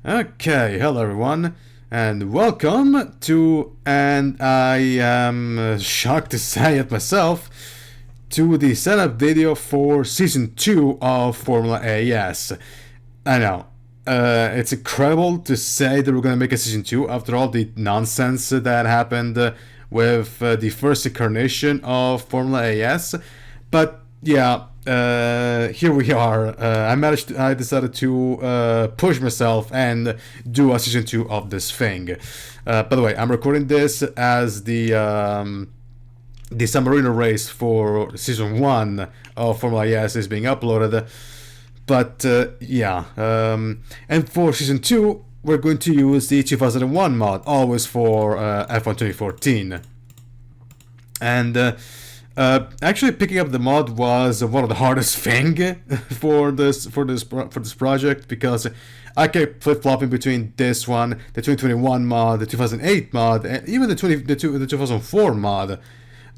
Okay, hello everyone, and welcome to, and I am shocked to say it myself, to the setup video for Season 2 of Formula AS. I know, it's incredible to say that we're going to make a Season 2 after all the nonsense that happened with the first incarnation of Formula AS, but yeah, here we are. I decided to push myself and do a season 2 of this thing. By the way, I'm recording this as the San Marino race for season 1 of Formula ES is being uploaded. But and for season 2, we're going to use the 2001 mod, always for F1 2014. And actually, picking up the mod was one of the hardest thing for this project, because I kept flip flopping between this one, the 2021 mod, the 2008 mod, and even the 2004 mod.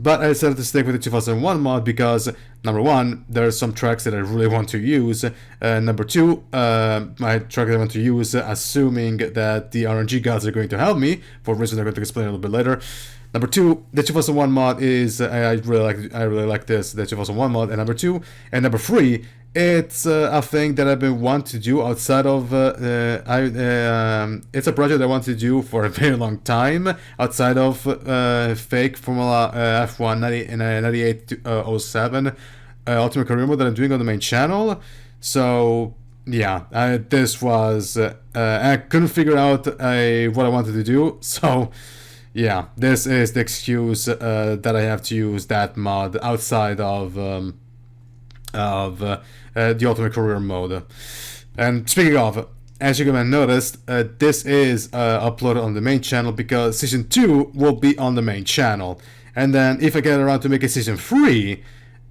But I decided to stick with the 2001 mod because, number one, there are some tracks that I really want to use. Number two, my track that I want to use, assuming that the RNG gods are going to help me, for reasons I'm going to explain a little bit later. Number two, the 2001 mod is I really like this, the 2001 mod. And number two, and number three, it's a thing that I've been wanting to do outside of it's a project I want to do for a very long time outside of fake Formula F1 9807 Ultimate Career Mode that I'm doing on the main channel. So yeah, this was I couldn't figure out what I wanted to do, so yeah, this is the excuse that I have to use that mod outside of the Ultimate Career Mode. And speaking of, as you can have noticed, this is uploaded on the main channel because Season 2 will be on the main channel. And then if I get around to making Season 3,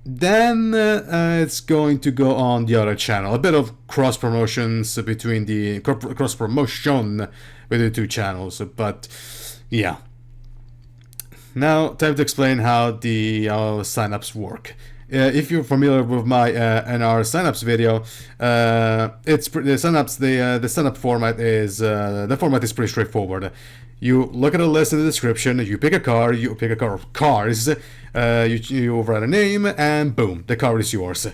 then it's going to go on the other channel. A bit of cross-promotions between the cross-promotion with the two channels, but yeah. Now, time to explain how the signups work. If you're familiar with my NR signups video, it's the signups. The signup format is pretty straightforward. You look at a list in the description. You pick a car. You pick a car of cars. You write a name, and boom, the car is yours.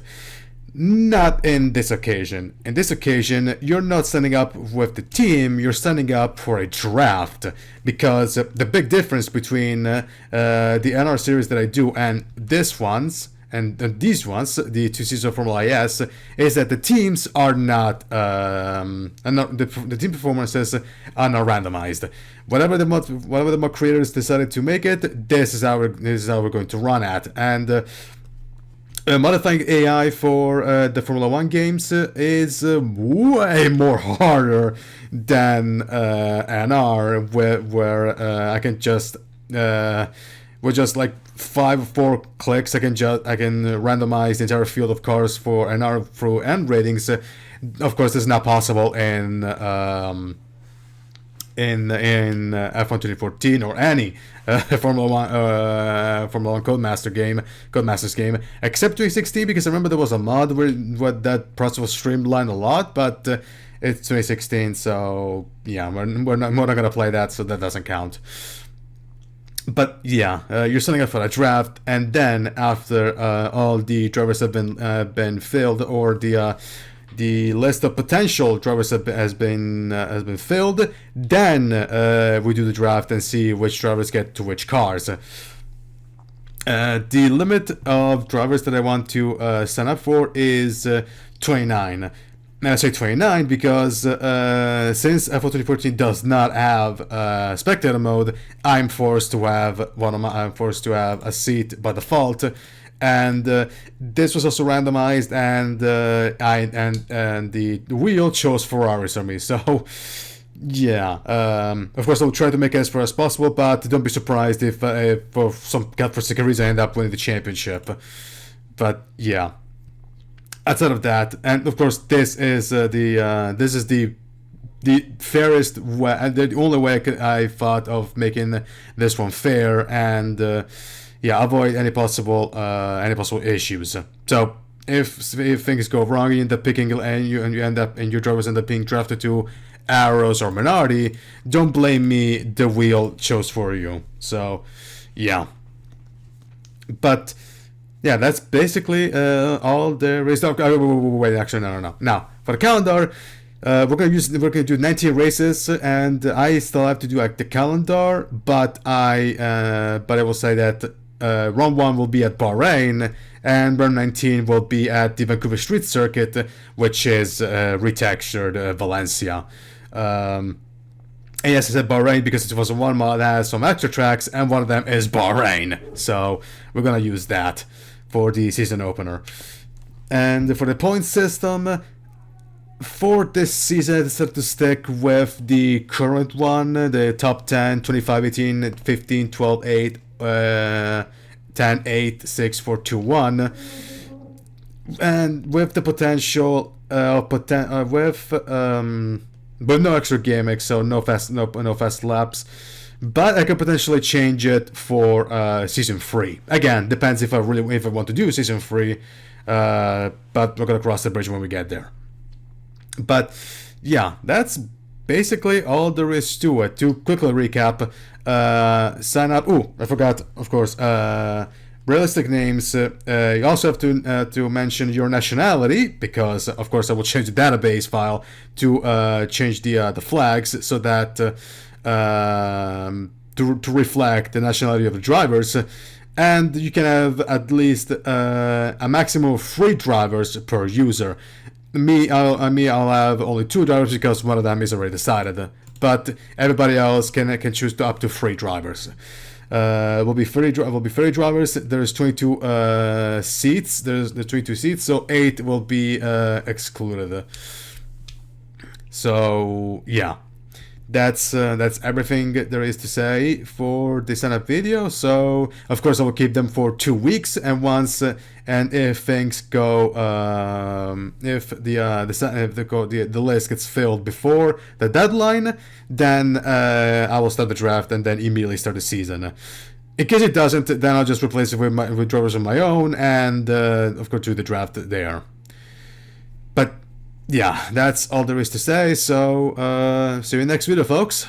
Not in this occasion. In this occasion, you're not signing up with the team, you're signing up for a draft. Because the big difference between the NR series that I do and these ones, the two seasons of Formula IS, is that the teams are not, the team performances are not randomized. Whatever the mod creators decided to make it, this is how we're going to run at. And modifying AI for the Formula 1 games is way more harder than NR, where I can just with just like 5 or 4 clicks I can randomize the entire field of cars for NR through end ratings. Of course, this is not possible in F1 2014 or any Formula 1 Codemasters game, except 2016, because I remember there was a mod where that process was streamlined a lot, but it's 2016, so yeah, we're not gonna play that, so that doesn't count. But yeah, you're signing up for a draft, and then after all the drivers have been filled, or the list of potential drivers has been filled, then we do the draft and see which drivers get to which cars. The limit of drivers that I want to sign up for is 29. Now I say 29 because since F1 2014 does not have spectator mode, I'm forced to have a seat by default. And this was also randomized, and the wheel chose Ferraris for me. So yeah, of course I'll try to make it as fair as possible, but don't be surprised if for some godforsaken reason I end up winning the championship. But yeah, outside of that, and of course this is the fairest way, and the only way I thought of making this one fair, and yeah, avoid any possible issues. So if things go wrong, you end up picking and your drivers end up being drafted to Arrows or Minardi, don't blame me, the wheel chose for you. So, yeah. But, yeah, that's basically all there is. Wait, actually, no. Now, for the calendar, we're gonna do 19 races, and I still have to do like the calendar, but I will say that round 1 will be at Bahrain, and round 19 will be at the Vancouver Street Circuit, which is retextured Valencia. And yes, I said Bahrain because it was one mod that has some extra tracks, and one of them is Bahrain. So we're gonna use that for the season opener. And for the point system, for this season, I decided to stick with the current one, the top 10, 25, 18, 15, 12, 8, 10, 8, 6, 4, 2, 1. And with the potential, with no extra gimmicks, so no fast laps. But I could potentially change it for season 3. Again, depends if I want to do season 3. But we're gonna cross the bridge when we get there. But yeah, that's basically all there is to it. To quickly recap, sign up. I forgot, of course. Realistic names. You also have to mention your nationality, because of course I will change the database file to change the flags so that to reflect the nationality of the drivers. And you can have at least a maximum of 3 drivers per user. I'll have only 2 drivers because one of them is already decided. But everybody else can choose up to 3 drivers. Will be 30 drivers. There's 22 seats. There's the 22 seats, so 8 will be excluded. So yeah. That's everything there is to say for the sign-up video. So of course I will keep them for 2 weeks, and if things go, if the list gets filled before the deadline, then I will start the draft and then immediately start the season. In case it doesn't, then I'll just replace it with drivers of my own, and of course do the draft there. But yeah, that's all there is to say, so see you in the next video, folks.